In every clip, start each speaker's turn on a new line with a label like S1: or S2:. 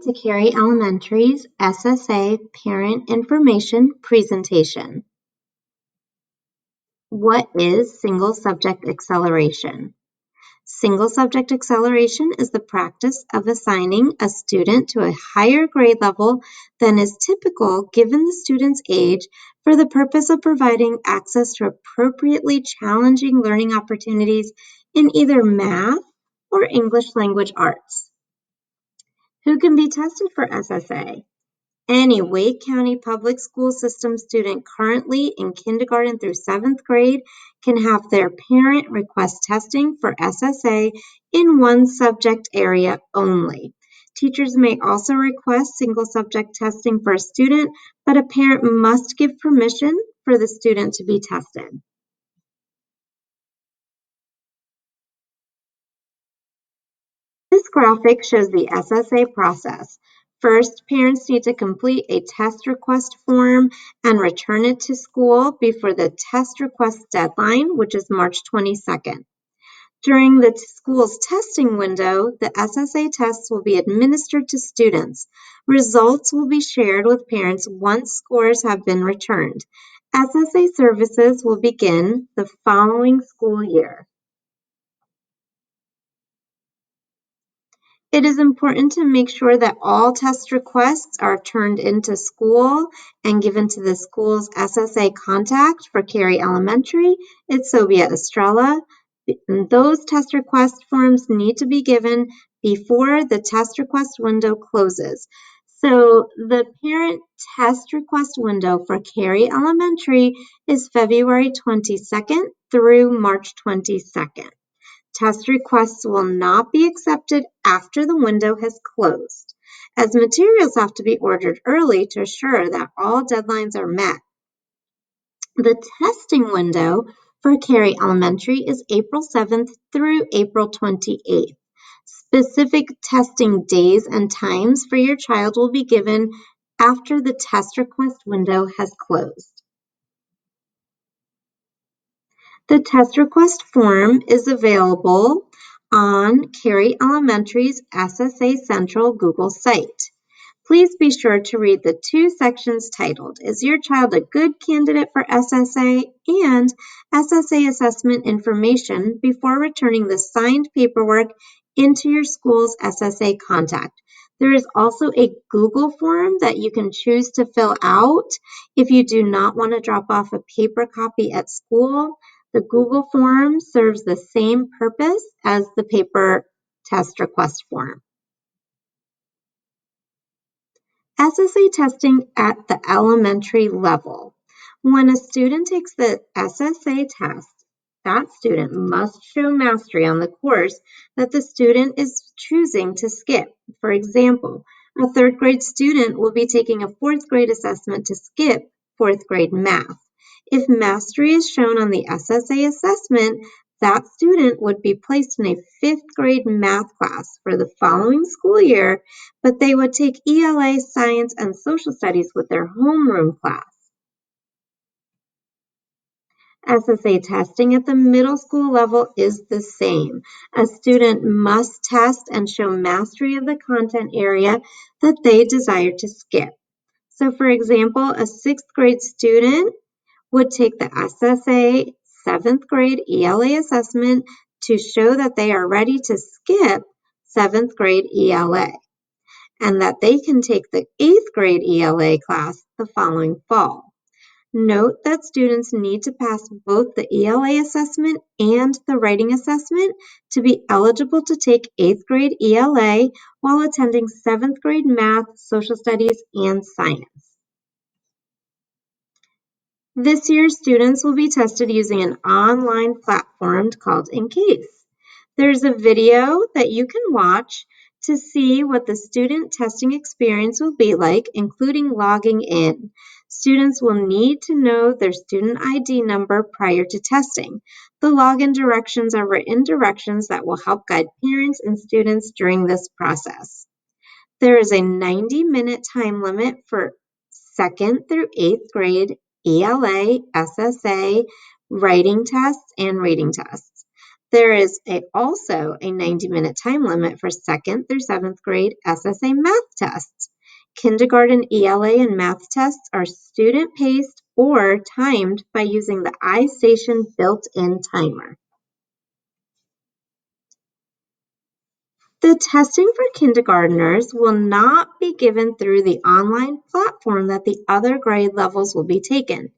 S1: Welcome to Cary Elementary's SSA Parent Information Presentation. What is Single Subject Acceleration? Single subject acceleration is the practice of assigning a student to a higher grade level than is typical given the student's age for the purpose of providing access to appropriately challenging learning opportunities in either math or English language arts. Who can be tested for SSA? Any Wake County Public School System student currently in kindergarten through 7th grade can have their parent request testing for SSA in one subject area only. Teachers may also request single subject testing for a student, but a parent must give permission for the student to be tested. This graphic shows the SSA process. First, parents need to complete a test request form and return it to school before the test request deadline, which is March 22nd. During the school's testing window, the SSA tests will be administered to students. Results will be shared with parents once scores have been returned. SSA services will begin the following school year. It is important to make sure that all test requests are turned into school and given to the school's SSA contact for Cary Elementary. It's Sobia Estrella. Those test request forms need to be given before the test request window closes. So the parent test request window for Cary Elementary is February 22nd through March 22nd. Test requests will not be accepted after the window has closed, as materials have to be ordered early to assure that all deadlines are met. The testing window for Cary Elementary is April 7th through April 28th. Specific testing days and times for your child will be given after the test request window has closed. The test request form is available on Cary Elementary's SSA Central Google site. Please be sure to read the two sections titled, Is Your Child a Good Candidate for SSA? And SSA Assessment Information before returning the signed paperwork into your school's SSA contact. There is also a Google form that you can choose to fill out if you do not want to drop off a paper copy at school. The Google form serves the same purpose as the paper test request form. SSA testing at the elementary level. When a student takes the SSA test, that student must show mastery on the course that the student is choosing to skip. For example, a 3rd grade student will be taking a 4th grade assessment to skip 4th grade math. If mastery is shown on the SSA assessment, that student would be placed in a 5th grade math class for the following school year, but they would take ELA, science, and social studies with their homeroom class. SSA testing at the middle school level is the same. A student must test and show mastery of the content area that they desire to skip. So, for example, a 6th grade student would take the SSA 7th grade ELA assessment to show that they are ready to skip 7th grade ELA and that they can take the 8th grade ELA class the following fall. Note that students need to pass both the ELA assessment and the writing assessment to be eligible to take 8th grade ELA while attending 7th grade math, social studies, and science. This year, students will be tested using an online platform called EnCase. There's a video that you can watch to see what the student testing experience will be like, including logging in. Students will need to know their student ID number prior to testing. The login directions are written directions that will help guide parents and students during this process. There is a 90-minute time limit for 2nd through 8th grade ELA, SSA, writing tests, and reading tests. There is also a 90-minute time limit for 2nd through 7th grade SSA math tests. Kindergarten ELA and math tests are student-paced or timed by using the iStation built-in timer. The testing for kindergartners will not be given through the online platform that the other grade levels will be taken.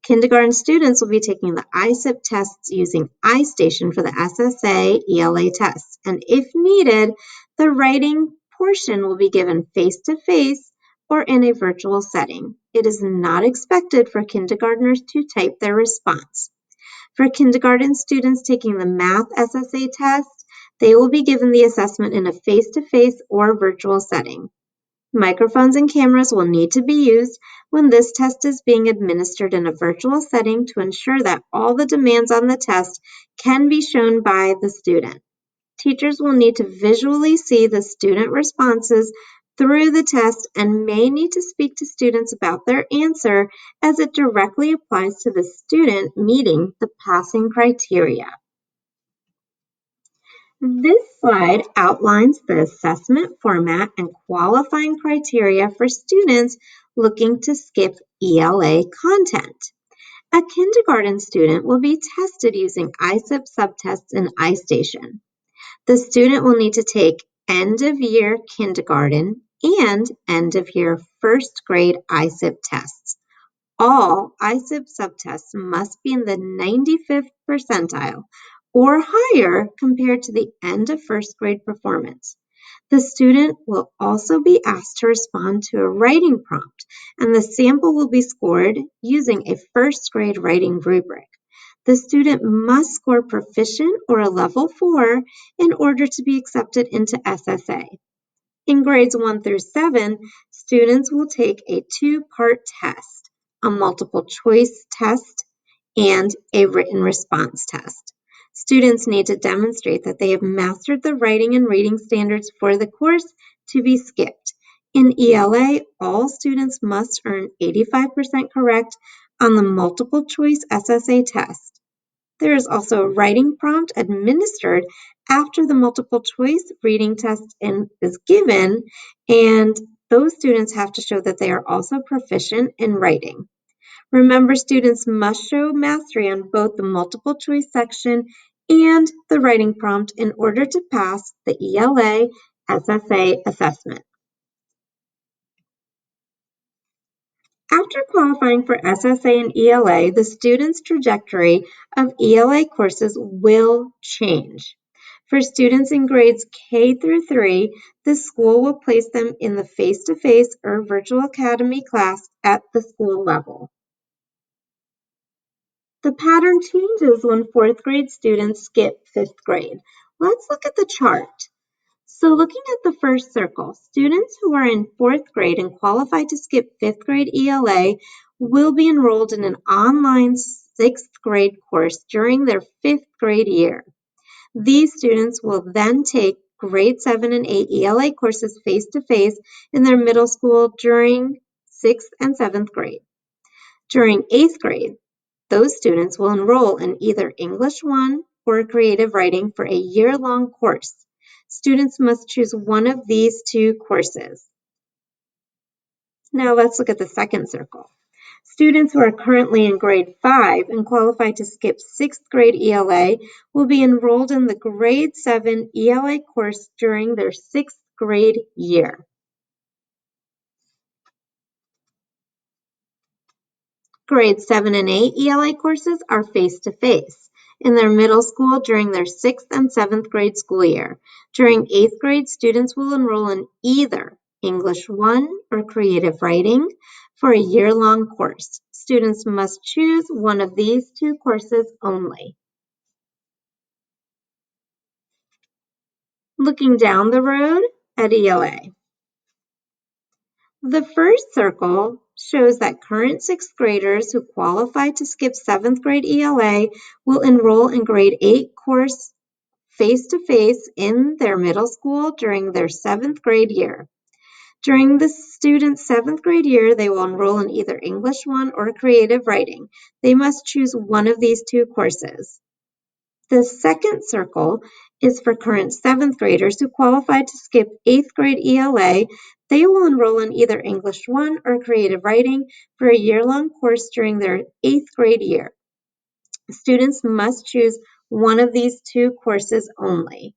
S1: Kindergarten students will be taking the ISIP tests using iStation for the SSA ELA tests, and if needed, the writing portion will be given face-to-face or in a virtual setting. It is not expected for kindergartners to type their response. For kindergarten students taking the math SSA test, they will be given the assessment in a face-to-face or virtual setting. Microphones and cameras will need to be used when this test is being administered in a virtual setting to ensure that all the demands on the test can be shown by the student. Teachers will need to visually see the student responses through the test and may need to speak to students about their answer as it directly applies to the student meeting the passing criteria. This slide outlines the assessment format and qualifying criteria for students looking to skip ELA content. A kindergarten student will be tested using ISIP subtests in iStation. The student will need to take end-of-year kindergarten and end-of-year first grade ISIP tests. All ISIP subtests must be in the 95th percentile or higher compared to the end of first grade performance. The student will also be asked to respond to a writing prompt, and the sample will be scored using a first grade writing rubric. The student must score proficient or a level 4 in order to be accepted into SSA. In grades 1 through 7, students will take a 2-part test, a multiple choice test and a written response test. Students need to demonstrate that they have mastered the writing and reading standards for the course to be skipped. In ELA, all students must earn 85% correct on the multiple choice SSA test. There is also a writing prompt administered after the multiple choice reading test is given, and those students have to show that they are also proficient in writing. Remember, students must show mastery on both the multiple choice section and the writing prompt in order to pass the ELA SSA assessment. After qualifying for SSA and ELA, the student's trajectory of ELA courses will change. For students in grades K through 3, the school will place them in the face-to-face or virtual academy class at the school level. The pattern changes when 4th grade students skip 5th grade. Let's look at the chart. So looking at the first circle, students who are in 4th grade and qualify to skip 5th grade ELA will be enrolled in an online 6th grade course during their 5th grade year. These students will then take grade 7 and 8 ELA courses face-to-face in their middle school during 6th and 7th grade. During 8th grade, those students will enroll in either English 1 or creative writing for a year-long course. Students must choose one of these 2 courses. Now let's look at the second circle. Students who are currently in grade 5 and qualify to skip 6th grade ELA will be enrolled in the grade 7 ELA course during their 6th grade year. Grades 7 and 8 ELA courses are face-to-face in their middle school during their 6th and 7th grade school year. During 8th grade, students will enroll in either English 1 or creative writing for a year-long course. Students must choose one of these 2 courses only. Looking down the road at ELA. The first circle shows that current 6th graders who qualify to skip 7th grade ELA will enroll in grade 8 course face-to-face in their middle school during their 7th grade year. During the student's 7th grade year, they will enroll in either English 1 or creative writing. They must choose one of these 2 courses. The second circle is for current 7th graders who qualify to skip 8th grade ELA. They will enroll in either English 1 or creative writing for a year-long course during their 8th grade year. Students must choose one of these two courses only.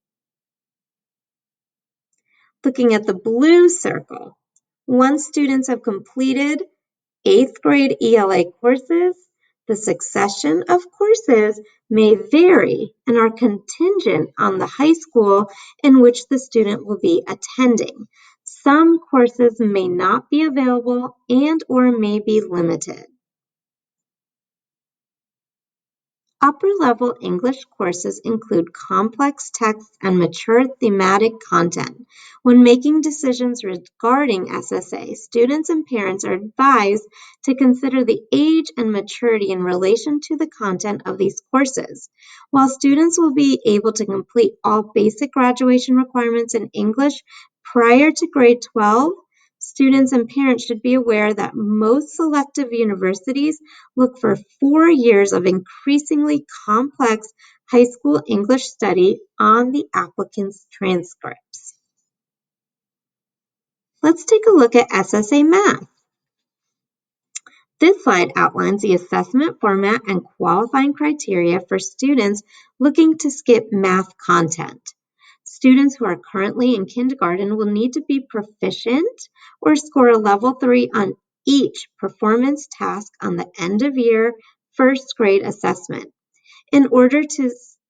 S1: Looking at the blue circle, once students have completed 8th grade ELA courses, the succession of courses may vary and are contingent on the high school in which the student will be attending. Some courses may not be available and/or may be limited. Upper-level English courses include complex texts and mature thematic content. When making decisions regarding SSA, students and parents are advised to consider the age and maturity in relation to the content of these courses. While students will be able to complete all basic graduation requirements in English prior to grade 12, students and parents should be aware that most selective universities look for 4 years of increasingly complex high school English study on the applicant's transcripts. Let's take a look at SSA Math. This slide outlines the assessment format and qualifying criteria for students looking to skip math content. Students who are currently in kindergarten will need to be proficient or score a level 3 on each performance task on the end of year first grade assessment. In order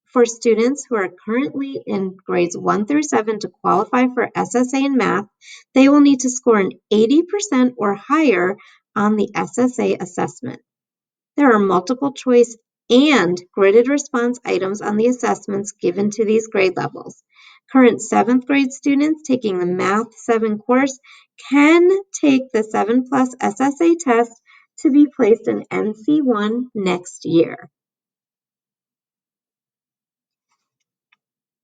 S1: for students who are currently in grades 1 through 7 to qualify for SSA in math, they will need to score an 80% or higher on the SSA assessment. There are multiple choice and gridded response items on the assessments given to these grade levels. Current 7th grade students taking the Math 7 course can take the 7+ SSA test to be placed in NC1 next year.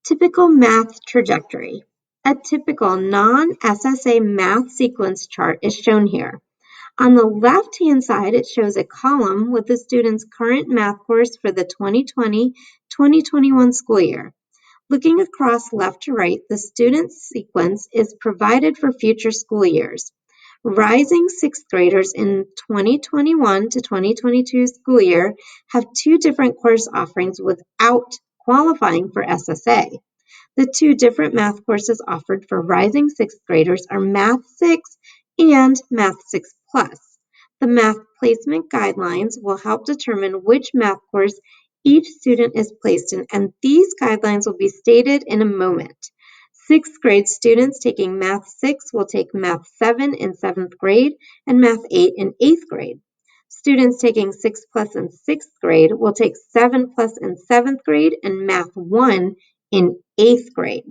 S1: Typical math trajectory. A typical non-SSA math sequence chart is shown here. On the left-hand side, it shows a column with the student's current math course for the 2020-2021 school year. Looking across left to right, the student's sequence is provided for future school years. Rising 6th graders in 2021 to 2022 school year have two different course offerings without qualifying for SSA. The two different math courses offered for rising 6th graders are Math 6 and Math 6 Plus. The math placement guidelines will help determine which math course each student is placed in, and these guidelines will be stated in a moment. 6th grade students taking Math 6 will take Math 7 in 7th grade and Math 8 in 8th grade. Students taking 6 plus in 6th grade will take 7 plus in 7th grade and Math 1 in 8th grade.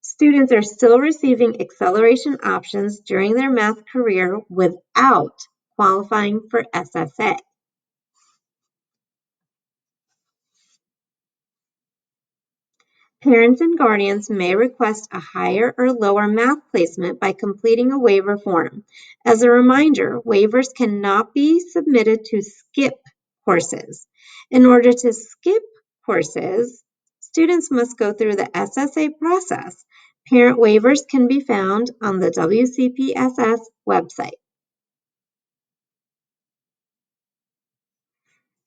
S1: Students are still receiving acceleration options during their math career without qualifying for SSA. Parents and guardians may request a higher or lower math placement by completing a waiver form. As a reminder, waivers cannot be submitted to skip courses. In order to skip courses, students must go through the SSA process. Parent waivers can be found on the WCPSS website.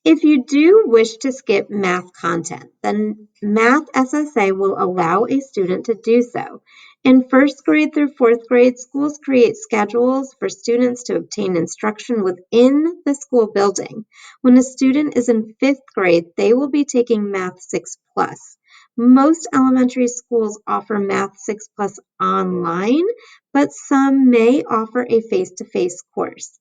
S1: If you do wish to skip math content, then Math SSA will allow a student to do so. In first grade through fourth grade, schools create schedules for students to obtain instruction within the school building. When a student is in fifth grade, they will be taking Math 6 Plus. Most elementary schools offer Math 6 Plus online, but some may offer a face-to-face course.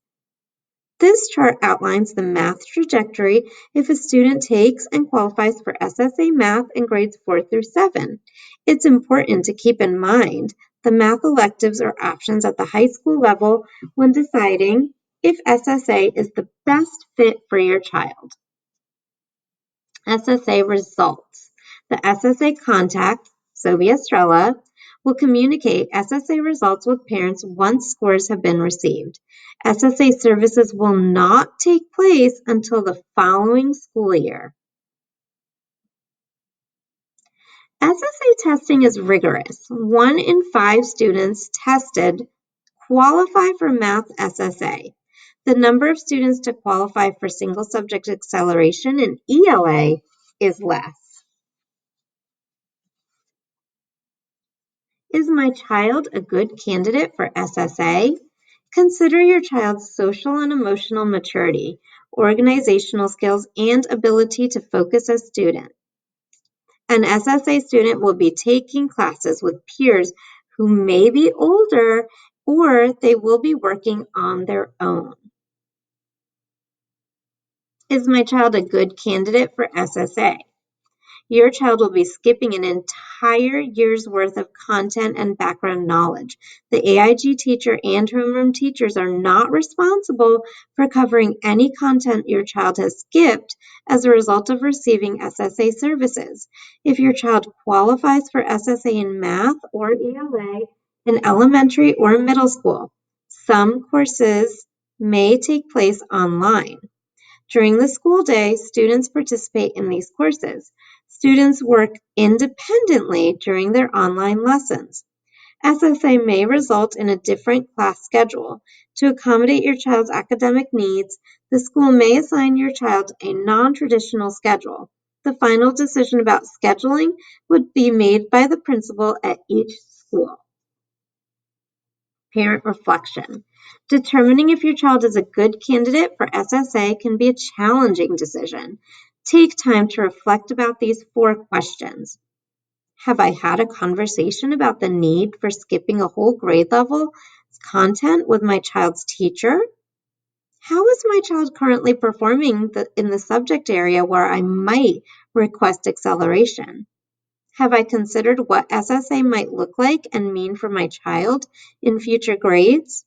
S1: This chart outlines the math trajectory if a student takes and qualifies for SSA Math in grades 4 through 7. It's important to keep in mind the math electives or options at the high school level when deciding if SSA is the best fit for your child. SSA results. The SSA contact, Sophia Estrella, will communicate SSA results with parents once scores have been received. SSA services will not take place until the following school year. SSA testing is rigorous. 1 in 5 students tested qualify for Math SSA. The number of students to qualify for single subject acceleration in ELA is less. Is my child a good candidate for SSA? Consider your child's social and emotional maturity, organizational skills, and ability to focus as student. An SSA student will be taking classes with peers who may be older or they will be working on their own. Is my child a good candidate for SSA? Your child will be skipping an entire year's worth of content and background knowledge. The AIG teacher and homeroom teachers are not responsible for covering any content your child has skipped as a result of receiving SSA services. If your child qualifies for SSA in math or ELA in elementary or middle school, some courses may take place online. During the school day, students participate in these courses. Students work independently during their online lessons. SSA may result in a different class schedule. To accommodate your child's academic needs, the school may assign your child a non-traditional schedule. The final decision about scheduling would be made by the principal at each school. Parent reflection. Determining if your child is a good candidate for SSA can be a challenging decision. Take time to reflect about these 4 questions. Have I had a conversation about the need for skipping a whole grade level content with my child's teacher? How is my child currently performing in the subject area where I might request acceleration? Have I considered what SSA might look like and mean for my child in future grades?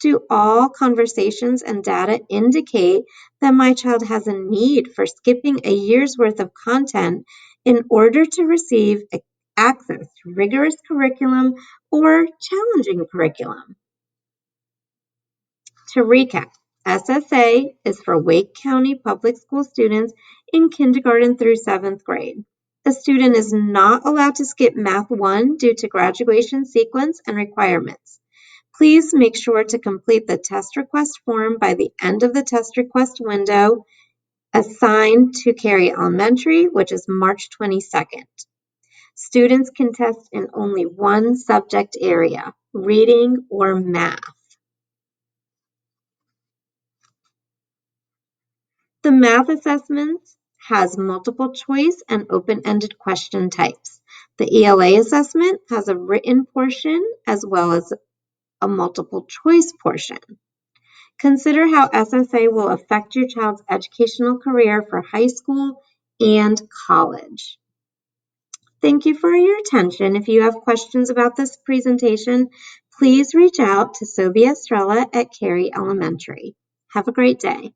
S1: Do all conversations and data indicate that my child has a need for skipping a year's worth of content in order to receive access to rigorous curriculum or challenging curriculum? To recap, SSA is for Wake County Public School students in kindergarten through 7th grade. A student is not allowed to skip Math 1 due to graduation sequence and requirements. Please make sure to complete the test request form by the end of the test request window assigned to Cary Elementary, which is March 22nd. Students can test in only one subject area, reading or math. The math assessment has multiple choice and open-ended question types. The ELA assessment has a written portion as well as a multiple choice portion. Consider how SSA will affect your child's educational career for high school and college. Thank you for your attention. If you have questions about this presentation, please reach out to Sobia Estrella at Cary Elementary. Have a great day.